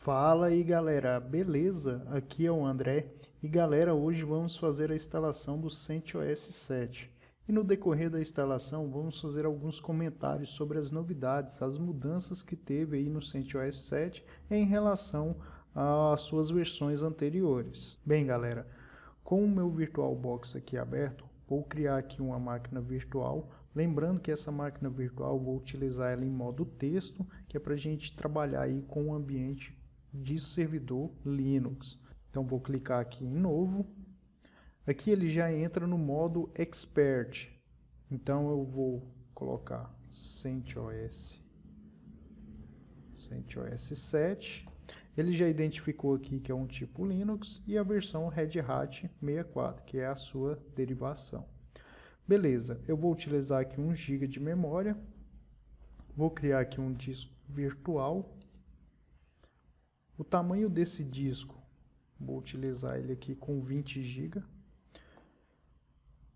Fala aí galera, beleza? Aqui é o André e galera, hoje vamos fazer a instalação do CentOS 7 e no decorrer da instalação vamos fazer alguns comentários sobre as novidades, as mudanças que teve aí no CentOS 7 em relação às suas versões anteriores. Bem galera, com o meu VirtualBox aqui aberto, vou criar aqui uma máquina virtual. Lembrando que essa máquina virtual vou utilizar ela em modo texto, que é para a gente trabalhar aí com o ambiente de servidor Linux. Então vou clicar aqui em novo. Aqui ele já entra no modo Expert. Então eu vou colocar CentOS 7. Ele já identificou aqui que é um tipo Linux e a versão Red Hat 64, que é a sua derivação. Beleza, eu vou utilizar aqui 1 GB de memória. Vou criar aqui um disco virtual. O tamanho desse disco, vou utilizar ele aqui com 20 GB.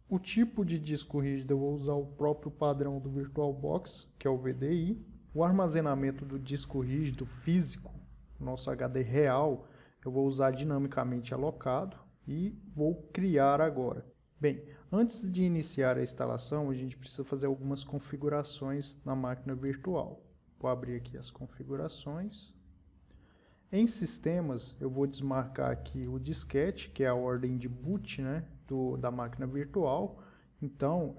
O tipo de disco rígido eu vou usar o próprio padrão do VirtualBox, que é o VDI. O armazenamento do disco rígido físico, nosso HD real, eu vou usar dinamicamente alocado e vou criar agora. Bem, antes de iniciar a instalação, a gente precisa fazer algumas configurações na máquina virtual. Vou abrir aqui as configurações. Em sistemas, eu vou desmarcar aqui o disquete, que é a ordem de boot, né, da máquina virtual. Então,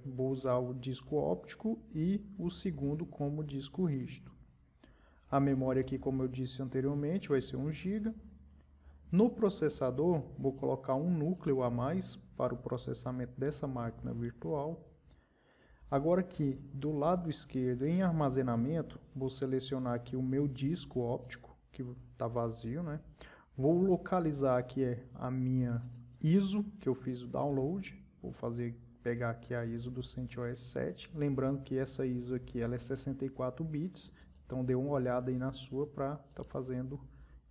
vou usar o disco óptico e o segundo como disco rígido. A memória aqui, como eu disse anteriormente, vai ser 1 GB. No processador, vou colocar um núcleo a mais para o processamento dessa máquina virtual. Agora aqui, do lado esquerdo, em armazenamento, vou selecionar aqui o meu disco óptico, que está vazio, né? Vou localizar aqui a minha ISO, que eu fiz o download. Vou pegar aqui a ISO do CentOS 7. Lembrando que essa ISO aqui ela é 64 bits, então dê uma olhada aí na sua para estar fazendo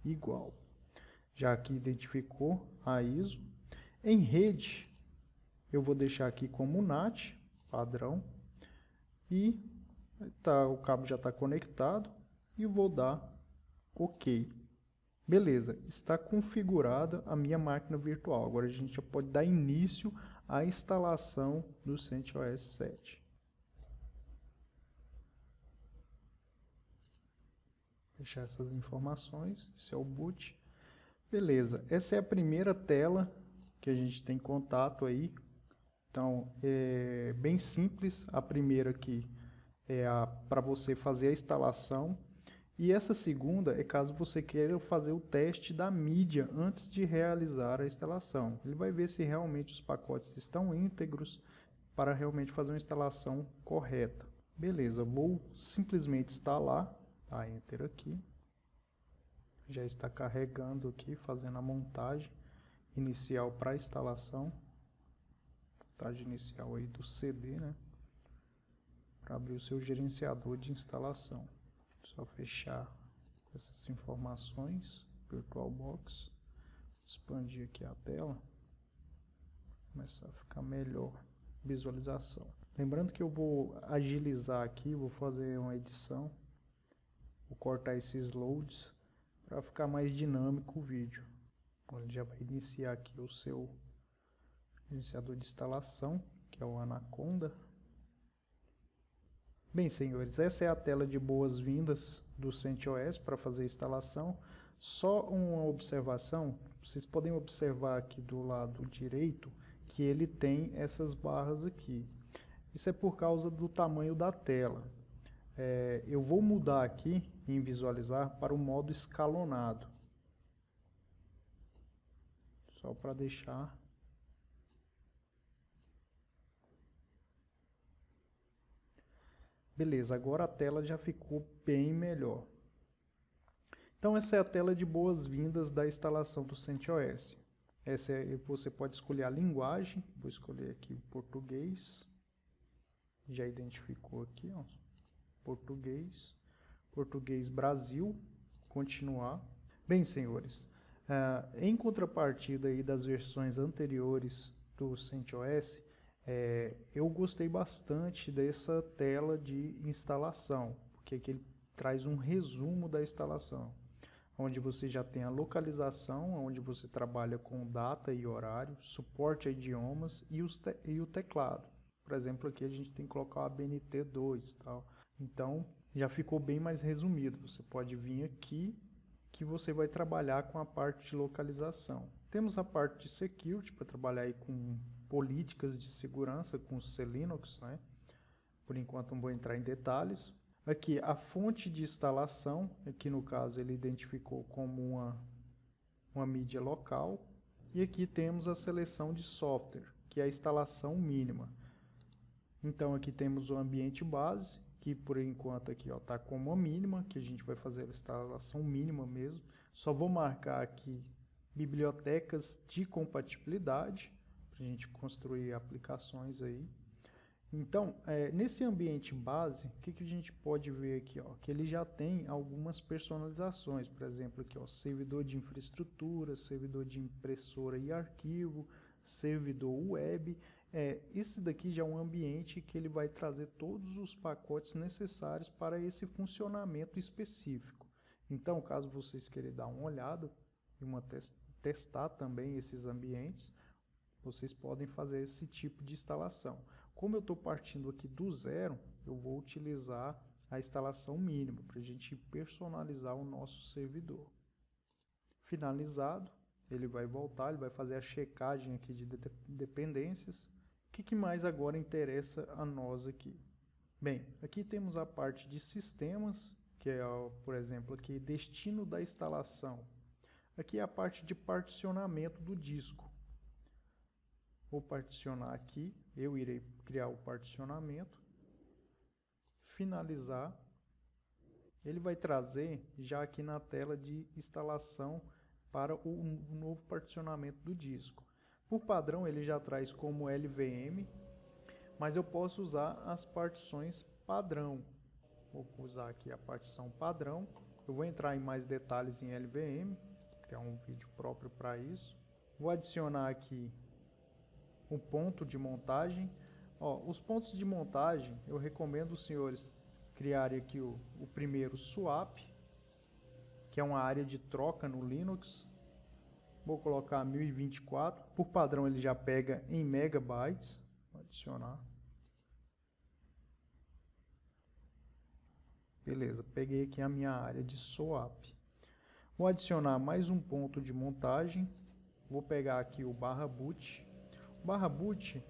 igual. Já aqui identificou a ISO. Em rede, eu vou deixar aqui como NAT, padrão, e o cabo já está conectado e vou dar OK. Beleza, está configurada a minha máquina virtual. Agora a gente já pode dar início à instalação do CentOS 7. Deixar essas informações, esse é o boot. Beleza, essa é a primeira tela que a gente tem contato aí. Então, é bem simples. A primeira aqui é para você fazer a instalação. E essa segunda é caso você queira fazer o teste da mídia antes de realizar a instalação. Ele vai ver se realmente os pacotes estão íntegros para realmente fazer uma instalação correta. Beleza, vou simplesmente instalar, tá? Enter aqui. Já está carregando aqui, fazendo a montagem inicial para a instalação. Montagem inicial aí do CD, né? Para abrir o seu gerenciador de instalação. Só fechar essas informações, VirtualBox, expandir aqui a tela, começar a ficar melhor visualização. Lembrando que eu vou agilizar aqui, vou fazer uma edição, vou cortar esses loads para ficar mais dinâmico o vídeo. Ele já vai iniciar aqui o seu iniciador de instalação, que é o Anaconda. Bem, senhores, essa é a tela de boas-vindas do CentOS para fazer a instalação. Só uma observação, vocês podem observar aqui do lado direito que ele tem essas barras aqui. Isso é por causa do tamanho da tela. Eu vou mudar aqui em visualizar para o modo escalonado. Só para deixar. Beleza, agora a tela já ficou bem melhor. Então essa é a tela de boas-vindas da instalação do CentOS. Você pode escolher a linguagem, vou escolher aqui português. Já identificou aqui, ó, português. Português Brasil, continuar. Bem, senhores, em contrapartida aí das versões anteriores do CentOS, eu gostei bastante dessa tela de instalação, porque aqui ele traz um resumo da instalação. onde você já tem a localização, onde você trabalha com data e horário, suporte a idiomas e o teclado. Por exemplo, aqui a gente tem que colocar o ABNT2 e tal. Então, já ficou bem mais resumido. Você pode vir aqui que você vai trabalhar com a parte de localização. Temos a parte de security para trabalhar aí com políticas de segurança com o C-Linux, né? Por enquanto não vou entrar em detalhes. Aqui a fonte de instalação, aqui no caso ele identificou como uma mídia local. E aqui temos a seleção de software, que é a instalação mínima. Então aqui temos o ambiente base, que por enquanto aqui está como a mínima, que a gente vai fazer a instalação mínima mesmo. Só vou marcar aqui bibliotecas de compatibilidade, para a gente construir aplicações aí. Então, nesse ambiente base, o que a gente pode ver aqui? Que ele já tem algumas personalizações, por exemplo, aqui, servidor de infraestrutura, servidor de impressora e arquivo, servidor web. Esse daqui já é um ambiente que ele vai trazer todos os pacotes necessários para esse funcionamento específico. Então, caso vocês queiram dar uma olhada e testar também esses ambientes, vocês podem fazer esse tipo de instalação. Como eu estou partindo aqui do zero, eu vou utilizar a instalação mínima para a gente personalizar o nosso servidor. Finalizado, ele vai voltar, ele vai fazer a checagem aqui de dependências. O que mais agora interessa a nós aqui? Bem, aqui temos a parte de sistemas, que é, por exemplo, aqui destino da instalação. Aqui é a parte de particionamento do disco. Vou particionar aqui, eu irei criar o particionamento, finalizar. Ele vai trazer já aqui na tela de instalação para o novo particionamento do disco. Por padrão ele já traz como LVM, mas eu posso usar as partições padrão. Vou usar aqui a partição padrão. Eu vou entrar em mais detalhes em LVM, criar um vídeo próprio para isso. Vou adicionar aqui um ponto de montagem. Os pontos de montagem, eu recomendo os senhores criarem aqui o primeiro swap, que é uma área de troca no Linux. Vou colocar 1024. Por padrão ele já pega em megabytes. Vou adicionar. Beleza, peguei aqui a minha área de swap. Vou adicionar mais um ponto de montagem. Vou pegar aqui o /boot. /boot,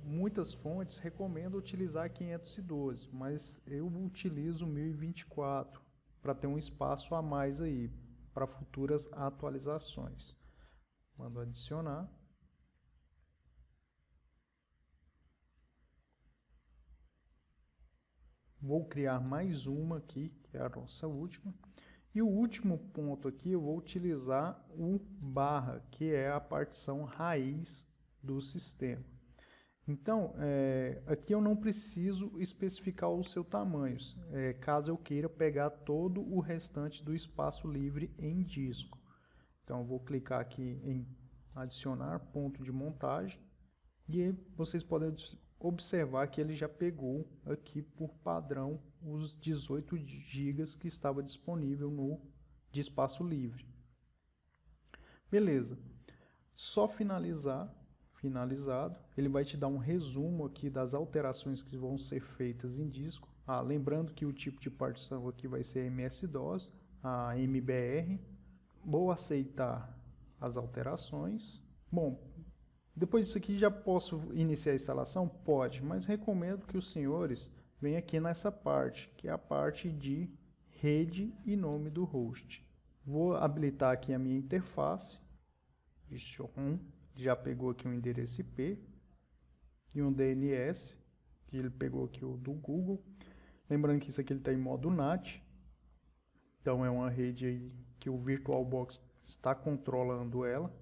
muitas fontes recomendam utilizar 512, mas eu utilizo 1024 para ter um espaço a mais aí para futuras atualizações. Mando adicionar. Vou criar mais uma aqui, que é a nossa última. E o último ponto aqui eu vou utilizar o barra, que é a partição raiz do sistema. Então, aqui eu não preciso especificar o seu tamanho, caso eu queira pegar todo o restante do espaço livre em disco. Então, eu vou clicar aqui em adicionar ponto de montagem e vocês podem observar que ele já pegou aqui por padrão os 18 GB que estava disponível de espaço livre. Beleza, só finalizado, ele vai te dar um resumo aqui das alterações que vão ser feitas em disco. Lembrando que o tipo de partição aqui vai ser MS-DOS, a MBR. Vou aceitar as alterações. Bom, depois disso aqui já posso iniciar a instalação? Pode, mas recomendo que os senhores venham aqui nessa parte, que é a parte de rede e nome do host. Vou habilitar aqui a minha interface. Já pegou aqui um endereço IP e um DNS, que ele pegou aqui o do Google. Lembrando que isso aqui está em modo NAT, então é uma rede aí que o VirtualBox está controlando ela.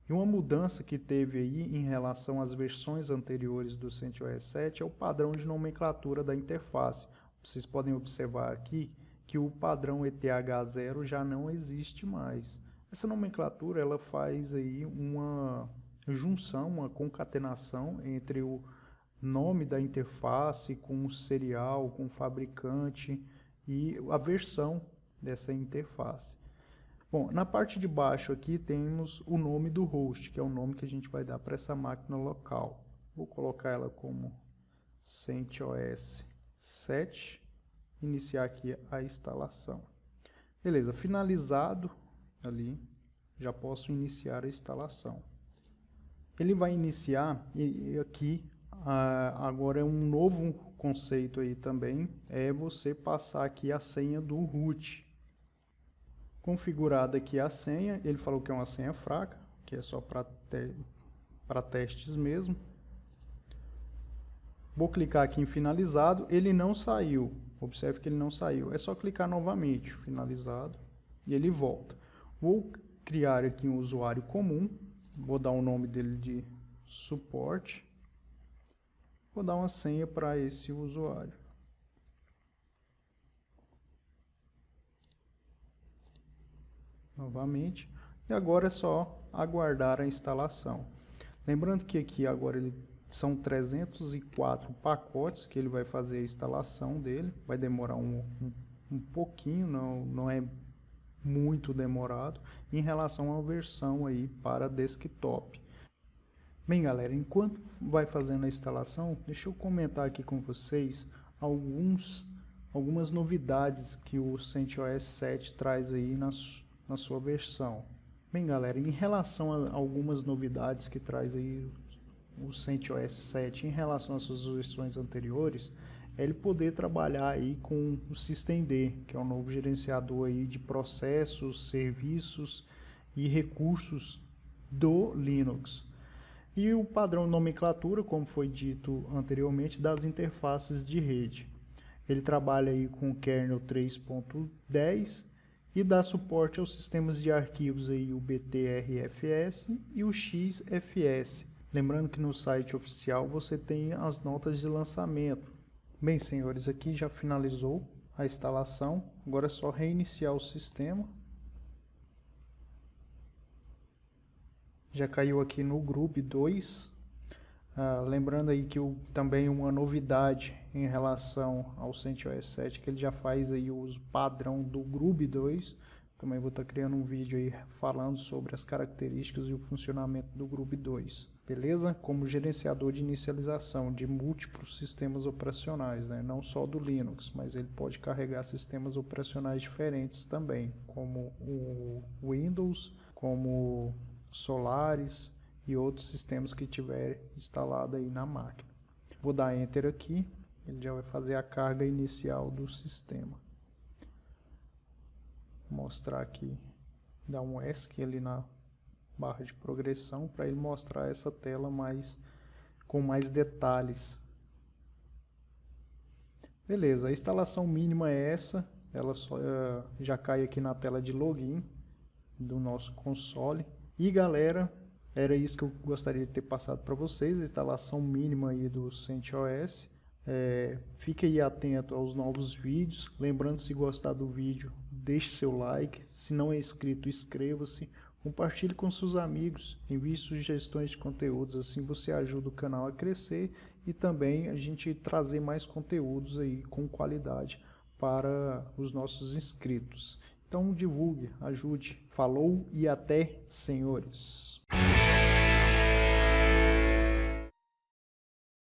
E uma mudança que teve aí em relação às versões anteriores do CentOS 7 é o padrão de nomenclatura da interface. Vocês podem observar aqui que o padrão ETH0 já não existe mais. Essa nomenclatura ela faz aí uma junção, uma concatenação entre o nome da interface com o serial, com o fabricante e a versão dessa interface. Bom, na parte de baixo aqui temos o nome do host, que é o nome que a gente vai dar para essa máquina local. Vou colocar ela como CentOS 7, iniciar aqui a instalação. Beleza, finalizado ali, já posso iniciar a instalação. Ele vai iniciar e aqui agora é um novo conceito aí também, é você passar aqui a senha do root. Configurada aqui a senha, ele falou que é uma senha fraca, que é só para testes mesmo. Vou clicar aqui em finalizado, ele não saiu, observe que ele não saiu, é só clicar novamente, finalizado, e ele volta. Vou criar aqui um usuário comum, vou dar o nome dele de suporte, vou dar uma senha para esse usuário. Novamente, e agora é só aguardar a instalação. Lembrando que aqui agora são 304 pacotes que ele vai fazer a instalação dele, vai demorar um pouquinho, não é muito demorado em relação à versão aí para desktop. Bem galera, enquanto vai fazendo a instalação, deixa eu comentar aqui com vocês algumas novidades que o CentOS 7 traz aí na sua versão. Bem galera, em relação a algumas novidades que traz aí o CentOS 7 em relação às suas versões anteriores, é ele poder trabalhar aí com o systemd, que é o novo gerenciador aí de processos, serviços e recursos do Linux. E o padrão nomenclatura, como foi dito anteriormente, das interfaces de rede. Ele trabalha aí com o kernel 3.10 e dá suporte aos sistemas de arquivos aí, o BTRFS e o XFS. Lembrando que no site oficial você tem as notas de lançamento. Bem, senhores, aqui já finalizou a instalação. Agora é só reiniciar o sistema. Já caiu aqui no Groove 2. Lembrando aí que também uma novidade em relação ao CentOS 7, que ele já faz aí o uso padrão do Groove 2. Também vou estar criando um vídeo aí falando sobre as características e o funcionamento do Groove 2. Beleza? Como gerenciador de inicialização de múltiplos sistemas operacionais, né? Não só do Linux, mas ele pode carregar sistemas operacionais diferentes também, como o Windows, como Solaris e outros sistemas que tiver instalado aí na máquina. Vou dar Enter aqui, ele já vai fazer a carga inicial do sistema. Vou mostrar aqui, dar um ESC ali na barra de progressão para ele mostrar essa tela com mais detalhes. Beleza, a instalação mínima é essa, ela já cai aqui na tela de login do nosso console. E galera, era isso que eu gostaria de ter passado para vocês, a instalação mínima aí do CentOS. Fique aí atento aos novos vídeos. Lembrando, se gostar do vídeo, deixe seu like. Se não é inscrito, inscreva-se. Compartilhe com seus amigos. Envie sugestões de conteúdos. Assim você ajuda o canal a crescer e também a gente trazer mais conteúdos aí com qualidade para os nossos inscritos. Então divulgue, ajude. Falou e até, senhores.